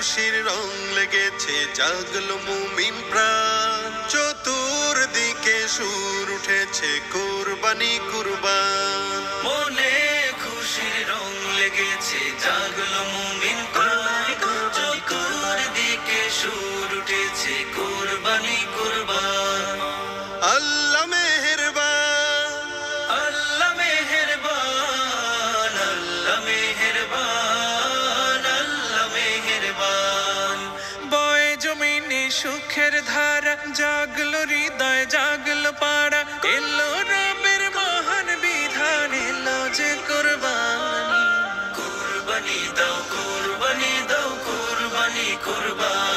খুশির রং লেগেছে, জাগলো মুমিন প্রাণ। চতুর্দিকে সুর উঠেছে, কুরবানি কুরবান। মনে খুশির রং লেগেছে, জাগলো মুমিন প্রাণ। চতুর্দিকে সুর উঠেছে, কুরবানি কুরবান। আল্লাহ মেহেরবান, আল্লাহ মেহেরবান, আল্লাহ মেহেরবান, আল্লাহ মেহেরবান। বয়ে জমিনে সুখের ধারা, জাগলো হৃদয়, জাগলো পাড়া। এলো রবের মহান বিধান, এলো যে কুরবানি। কুরবানি দাও, কুরবানি দাও, কুরবানি কুরবান।